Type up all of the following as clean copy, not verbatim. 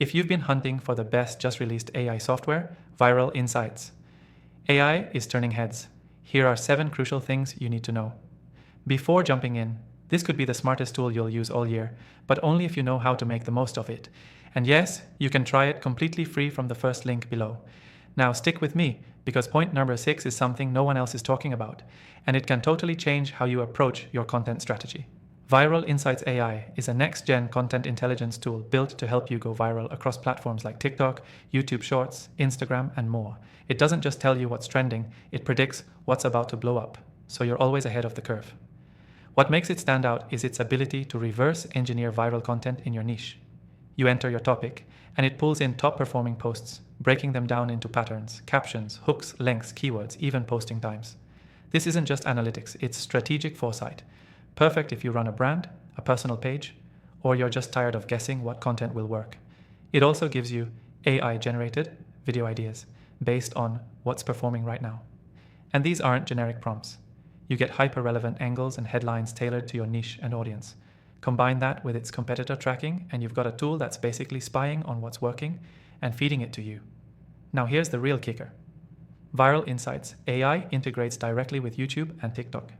If you've been hunting for the best just released AI software, Viral Insights. AI is turning heads. Here are 7 crucial things you need to know. Before jumping in, this could be the smartest tool you'll use all year, but only if you know how to make the most of it. And yes, you can try it completely free from the first link below. Now stick with me, because point number 6 is something no one else is talking about, and it can totally change how you approach your content strategy. Viral Insights AI is a next-gen content intelligence tool built to help you go viral across platforms like TikTok, YouTube Shorts, Instagram, and more. It doesn't just tell you what's trending, it predicts what's about to blow up, so you're always ahead of the curve. What makes it stand out is its ability to reverse engineer viral content in your niche. You enter your topic, and it pulls in top-performing posts, breaking them down into patterns, captions, hooks, lengths, keywords, even posting times. This isn't just analytics, it's strategic foresight. Perfect if you run a brand, a personal page, or you're just tired of guessing what content will work. It also gives you AI-generated video ideas based on what's performing right now. And these aren't generic prompts. You get hyper-relevant angles and headlines tailored to your niche and audience. Combine that with its competitor tracking, and you've got a tool that's basically spying on what's working and feeding it to you. Now here's the real kicker. Viral Insights AI integrates directly with YouTube and TikTok.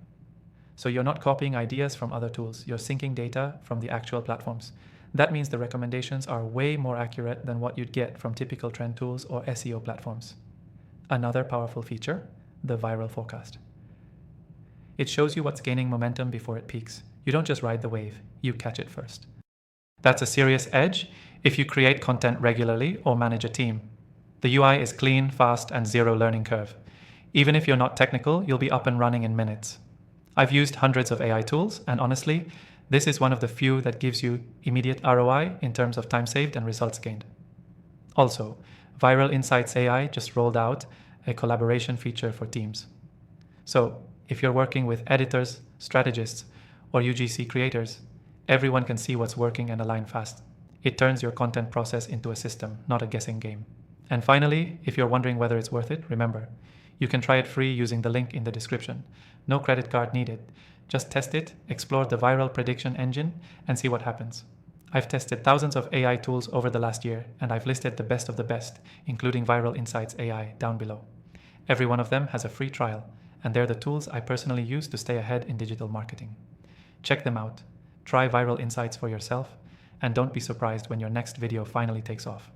So you're not copying ideas from other tools, you're syncing data from the actual platforms. That means the recommendations are way more accurate than what you'd get from typical trend tools or SEO platforms. Another powerful feature, the viral forecast. It shows you what's gaining momentum before it peaks. You don't just ride the wave, you catch it first. That's a serious edge if you create content regularly or manage a team. The UI is clean, fast, and zero learning curve. Even if you're not technical, you'll be up and running in minutes. I've used hundreds of AI tools, and honestly, this is one of the few that gives you immediate ROI in terms of time saved and results gained. Also, Viral Insights AI just rolled out a collaboration feature for teams. So, if you're working with editors, strategists, or UGC creators, everyone can see what's working and align fast. It turns your content process into a system, not a guessing game. And finally, if you're wondering whether it's worth it, remember, you can try it free using the link in the description. No credit card needed. Just test it, explore the viral prediction engine, and see what happens. I've tested thousands of AI tools over the last year, and I've listed the best of the best, including Viral Insights AI, down below. Every one of them has a free trial, and they're the tools I personally use to stay ahead in digital marketing. Check them out, try Viral Insights for yourself, and don't be surprised when your next video finally takes off.